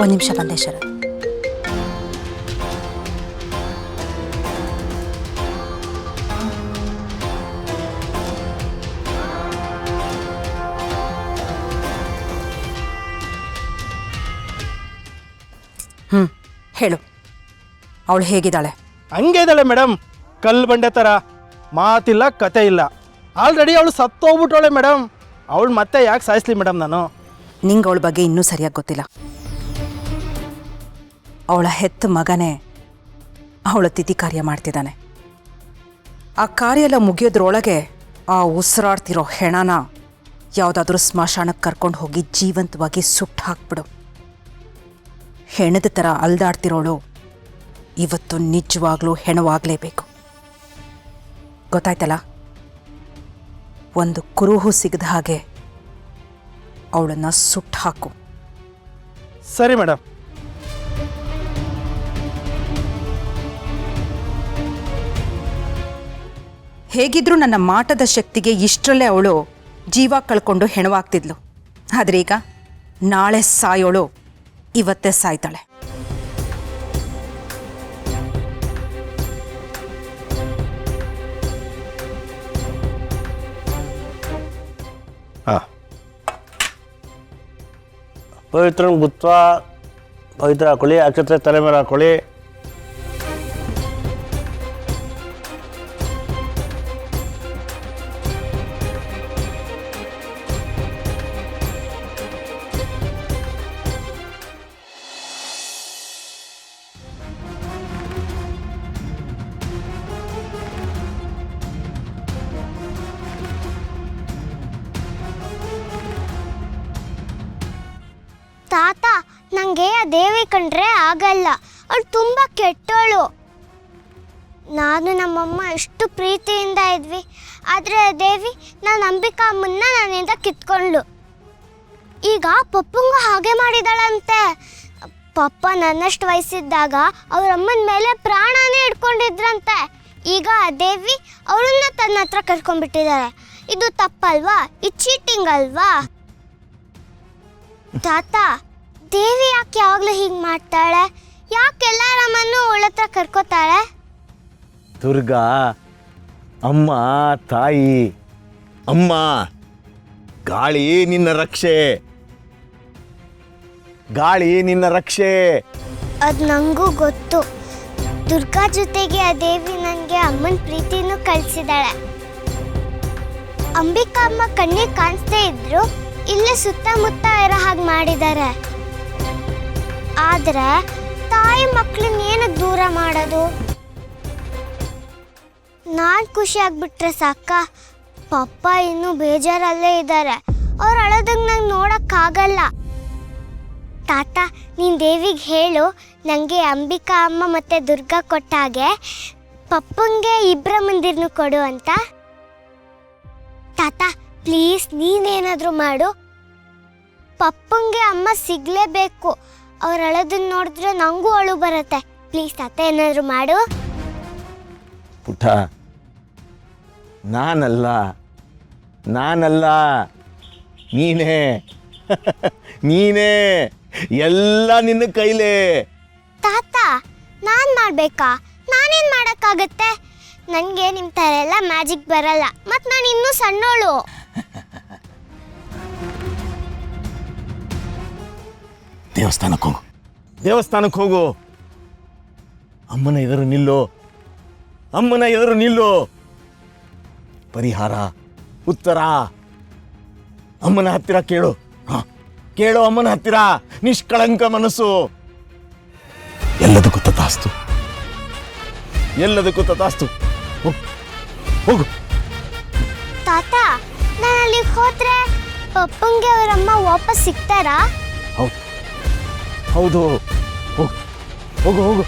ಒಂದು ನಿಮಿಷ ಬಂದೆ ಶರತ್. ಹೇಳು, ಅವಳು ಹೇಗಿದ್ದಾಳೆ? ಹಂಗೆ ಇದ್ದಾಳೆ ಮೇಡಮ್, ಕಲ್ಲು ಬಂಡೆ ಥರ, ಮಾತಿಲ್ಲ ಕತೆ ಇಲ್ಲ. ಆಲ್ರೆಡಿ ಅವಳು ಸತ್ತೋಗ್ಬಿಟ್ಟವಳೆ ಮೇಡಮ್. ಅವಳು ಮತ್ತೆ ಯಾಕೆ ಸಾಯಿಸ್ಲಿ ಮೇಡಮ್ ನಾನು? ನಿಂಗೆ ಅವಳ ಬಗ್ಗೆ ಇನ್ನೂ ಸರಿಯಾಗಿ ಗೊತ್ತಿಲ್ಲ. ಅವಳ ಹೆತ್ತ ಮಗನೇ ಅವಳ ತಿಥಿ ಕಾರ್ಯ ಮಾಡ್ತಿದ್ದಾನೆ. ಆ ಕಾರ್ಯ ಎಲ್ಲ ಮುಗಿಯೋದ್ರೊಳಗೆ ಆ ಉಸಿರಾಡ್ತಿರೋ ಹೆಣನ ಯಾವುದಾದ್ರೂ ಸ್ಮಶಾನಕ್ಕೆ ಕರ್ಕೊಂಡು ಹೋಗಿ ಜೀವಂತವಾಗಿ ಸುಟ್ಟು ಹಾಕ್ಬಿಡು. ಹೆಣದ ಥರ ಅಲ್ದಾಡ್ತಿರೋಳು ಇವತ್ತು ನಿಜವಾಗ್ಲೂ ಹೆಣವಾಗಲೇಬೇಕು. ಗೊತ್ತಾಯ್ತಲ್ಲ? ಒಂದು ಕುರುಹು ಸಿಗದ ಹಾಗೆ ಅವಳನ್ನು ಸುಟ್ಟು ಹಾಕು. ಸರಿ ಮೇಡಮ್. ಹೇಗಿದ್ರೂ ನನ್ನ ಮಾಟದ ಶಕ್ತಿಗೆ ಇಷ್ಟರಲ್ಲೇ ಅವಳು ಜೀವ ಕಳ್ಕೊಂಡು ಹೆಣವಾಗ್ತಿದ್ಲು. ಆದರೆ ಈಗ ನಾಳೆ ಸಾಯೋಳು ಇವತ್ತೇ ಸಾಯ್ತಾಳೆ. ಪವಿತ್ರ ಗುತ್ವ ಪವಿತ್ರ ಹಾಕೊಳ್ಳಿ, ಅಕ್ಷತೆ ತಲೆ ಮೇಲೆ ಹಾಕೊಳ್ಳಿ. ತಾತ, ನನಗೆ ಆ ದೇವಿ ಕಂಡ್ರೆ ಆಗಲ್ಲ. ಅವಳು ತುಂಬ ಕೆಟ್ಟವಳು. ನಾನು ನಮ್ಮಮ್ಮ ಎಷ್ಟು ಪ್ರೀತಿಯಿಂದ ಇದ್ವಿ, ಆದರೆ ದೇವಿ ನಾನು ಅಂಬಿಕಾ ಅಮ್ಮನ್ನ ನನ್ನಿಂದ ಕಿತ್ಕೊಂಡ್ಳು. ಈಗ ಪಪ್ಪಂಗೂ ಹಾಗೆ ಮಾಡಿದಾಳಂತೆ. ಪಪ್ಪ ನನ್ನಷ್ಟು ವಯಸ್ಸಿದ್ದಾಗ ಅವ್ರ ಅಮ್ಮನ ಮೇಲೆ ಪ್ರಾಣನೇ ಇಟ್ಕೊಂಡಿದ್ರಂತೆ. ಈಗ ಆ ದೇವಿ ಅವಳನ್ನ ತನ್ನ ಹತ್ರ ಕರ್ಕೊಂಡ್ಬಿಟ್ಟಿದ್ದಾರೆ. ಇದು ತಪ್ಪಲ್ವಾ? ಇದು ಚೀಟಿಂಗ್ ಅಲ್ವಾ? ತಾತ, ದೇವಿ ಯಾಕೆ ಯಾವಾಗಲೂ ಹೀಗೆ ಮಾಡ್ತಾಳೆ? ಯಾಕೆ ಎಲ್ಲರಮ್ಮನ್ನು ಅವಳ ಹತ್ರ ಕರ್ಕೋತಾಳೆ? ದುರ್ಗಾ ಅಮ್ಮ ತಾಯಿ. ಅಮ್ಮ ಗಾಳಿ ನಿನ್ನ ರಕ್ಷೆ, ಗಾಳಿ ನಿನ್ನ ರಕ್ಷೆ. ಅದು ನನಗೂ ಗೊತ್ತು. ದುರ್ಗಾ ಜೊತೆಗೆ ಆ ದೇವಿ ನನಗೆ ಅಮ್ಮನ ಪ್ರೀತಿನೂ ಕಳಿಸಿದಾಳೆ. ಅಂಬಿಕಾ ಅಮ್ಮ ಕಣ್ಣಿಗೆ ಕಾಣಿಸ್ತೇ ಇದ್ರು ಇಲ್ಲೇ ಸುತ್ತಮುತ್ತ ಇರೋ ಹಾಗೆ ಮಾಡಿದ್ದಾರೆ. ಆದರೆ ತಾಯಿ ಮಕ್ಕಳನ್ನ ಏನಕ್ಕೆ ದೂರ ಮಾಡೋದು? ನಾನು ಖುಷಿ ಆಗ್ಬಿಟ್ರೆ ಸಾಕ? ಪಪ್ಪ ಇನ್ನೂ ಬೇಜಾರಲ್ಲೇ ಇದ್ದಾರೆ. ಅವ್ರು ಅಳೋದಂಗೆ ನಂಗೆ ನೋಡೋಕ್ಕಾಗಲ್ಲ. ತಾತ, ನೀನು ದೇವಿಗೆ ಹೇಳು ನನಗೆ ಅಂಬಿಕಾ ಅಮ್ಮ ಮತ್ತು ದುರ್ಗಾ ಕೊಟ್ಟಾಗೆ ಪಪ್ಪಂಗೆ ಇಬ್ಬರ ಮಂದಿರನು ಕೊಡು ಅಂತ. ತಾತ ಪ್ಲೀಸ್, ನೀನೇನಾದರೂ ಮಾಡು. ಪಪ್ಪಂಗೆ ಅಮ್ಮ ಸಿಗಲೇಬೇಕು. ಅವ್ರು ಅಳೋದನ್ನ ನೋಡಿದ್ರೆ ನನಗೂ ಅಳು ಬರುತ್ತೆ. ಪ್ಲೀಸ್ ತಾತ, ಏನಾದರೂ ಮಾಡು. ಪುಟ್ಟ, ನಾನಲ್ಲ ನೀನೇ ನೀನೇ, ಎಲ್ಲ ನಿನ್ನ ಕೈಲೇ. ತಾತ, ನಾನು ಮಾಡಬೇಕಾ? ನಾನೇನು ಮಾಡೋಕ್ಕಾಗತ್ತೆ? ನನಗೆ ನಿಮ್ಮ ಥರ ಎಲ್ಲ ಮ್ಯಾಜಿಕ್ ಬರಲ್ಲ. ಮತ್ತು ನಾನು ಇನ್ನೂ ಸಣ್ಣೋಳು. ದೇವಸ್ಥಾನಕ್ಕೆ ಹೋಗು. ಅಮ್ಮನ ಎದುರು ನಿಲ್ಲು. ಪರಿಹಾರ, ಉತ್ತರ ಅಮ್ಮನ ಹತ್ತಿರ ಕೇಳು. ಕೇಳು ಅಮ್ಮನ ಹತ್ತಿರ. ನಿಷ್ಕಳಂಕ ಮನಸ್ಸು. ಎಲ್ಲದಕ್ಕೂ ತಥಾಸ್ತು. ಹೋಗು. ತಾತ, ನಾನು ಅಲ್ಲಿಗೆ ಹೋದ್ರೆ ಪಪ್ಪಂಗೆ ಅವರಮ್ಮ ವಾಪಸ್ ಸಿಗ್ತಾರಾ? ಹೌದು. ಹೋಗು.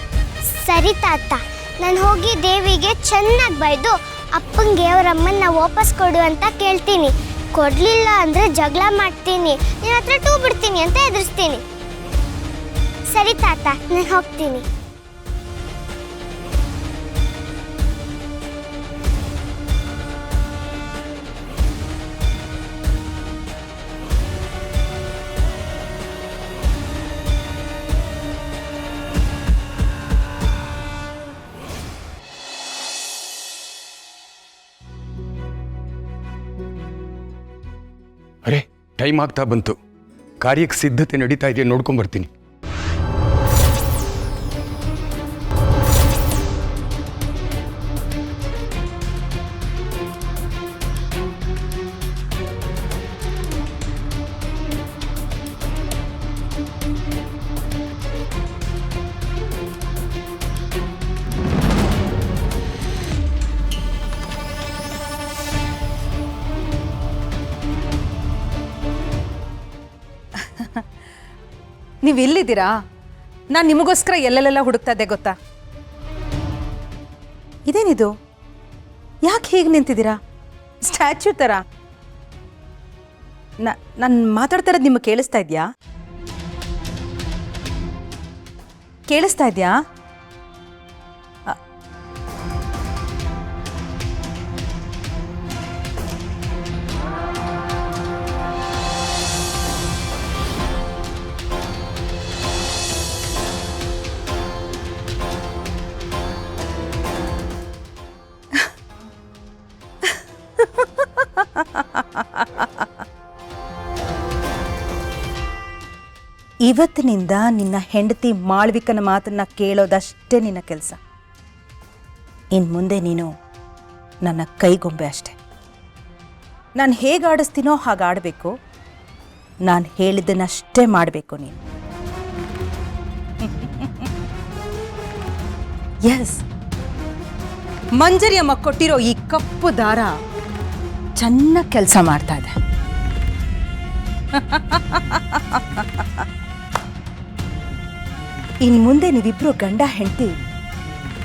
ಸರಿ ತಾತ, ನಾನು ಹೋಗಿ ದೇವಿಗೆ ಚೆನ್ನಾಗಿ ಬೈದು ಅಪ್ಪಂಗೆ ಅವರಮ್ಮನ್ನ ವಾಪಸ್ ಕೊಡು ಅಂತ ಕೇಳ್ತೀನಿ. ಕೊಡ್ಲಿಲ್ಲ ಅಂದರೆ ಜಗಳ ಮಾಡ್ತೀನಿ, ನಿನ್ನ ಹತ್ರ ಟೂ ಬಿಡ್ತೀನಿ ಅಂತ ಎದುರಿಸ್ತೀನಿ. ಸರಿ ತಾತ, ನಾನು ಹೋಗ್ತೀನಿ. ಅರೆ, ಟೈಮ್ ಆಗ್ತಾ ಬಂತು. ಕಾರ್ಯಕ್ಕೆ ಸಿದ್ಧತೆ ನಡೀತಾ ಇದೆಯಾ ನೋಡ್ಕೊಂಬರ್ತೀನಿ. ನೀವು ಎಲ್ಲಿದ್ದೀರಾ? ನಾನು ನಿಮಗೋಸ್ಕರ ಎಲ್ಲೆಲ್ಲೆಲ್ಲ ಹುಡುಕ್ತಾ ಇದ್ದೆ ಗೊತ್ತಾ? ಇದೇನಿದು? ಯಾಕೆ ಹೀಗೆ ನಿಂತಿದ್ದೀರಾ ಸ್ಟ್ಯಾಚ್ಯೂ ಥರ? ನಾನು ಮಾತಾಡ್ತಾ ಇರೋದು ನಿಮಗೆ ಕೇಳಿಸ್ತಾ ಇದೆಯಾ? ಕೇಳಿಸ್ತಾ ಇದೆಯಾ? ಇವತ್ತಿನಿಂದ ನಿನ್ನ ಹೆಂಡತಿ ಮಾಳ್ವಿಕನ ಮಾತನ್ನ ಕೇಳೋದಷ್ಟೇ ನಿನ್ನ ಕೆಲಸ. ಇನ್ನು ಮುಂದೆ ನೀನು ನನ್ನ ಕೈಗೊಂಬೆ ಅಷ್ಟೆ. ನಾನು ಹೇಗೆ ಆಡಿಸ್ತೀನೋ ಹಾಗೆ ಆಡಬೇಕು. ನಾನು ಹೇಳಿದ್ದನ್ನಷ್ಟೇ ಮಾಡಬೇಕು ನೀನು. ಎಸ್, ಮಂಜರಿ ಅಮ್ಮ ಕೊಟ್ಟಿರೋ ಈ ಕಪ್ಪು ದಾರ ಚೆನ್ನಾಗಿ ಕೆಲಸ ಮಾಡ್ತಾ ಇದೆ. ಇನ್ನು ಮುಂದೆ ನೀವಿಬ್ರು ಗಂಡ ಹೆಂಡತಿ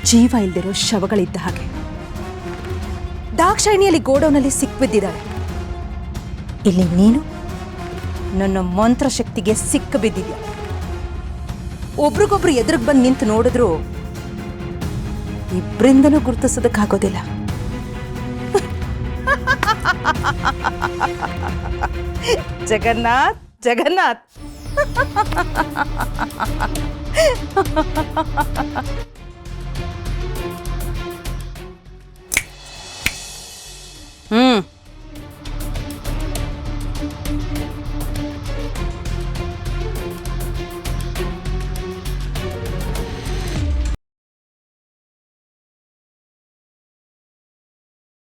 ಜೀವ ಇಲ್ದಿರೋ ಶವಗಳಿದ್ದ ಹಾಗೆ. ದಾಕ್ಷಾಯಿಣಿಯಲ್ಲಿ ಗೋಡೌನಲ್ಲಿ ಸಿಕ್ಬಿದ್ದಿದ್ದಾಳೆ. ಇಲ್ಲಿ ನೀನು ನನ್ನ ಮಂತ್ರಶಕ್ತಿಗೆ ಸಿಕ್ಕಿಬಿದ್ದಿದ್ಯಾ. ಒಬ್ರಿಗೊಬ್ರು ಎದುರಿಗೆ ಬಂದು ನಿಂತು ನೋಡಿದ್ರು ಇಬ್ಬರಿಂದನೂ ಗುರುತಿಸೋದಕ್ಕಾಗೋದಿಲ್ಲ. ಜಗನ್ನಾಥ್, ಜಗನ್ನಾಥ್.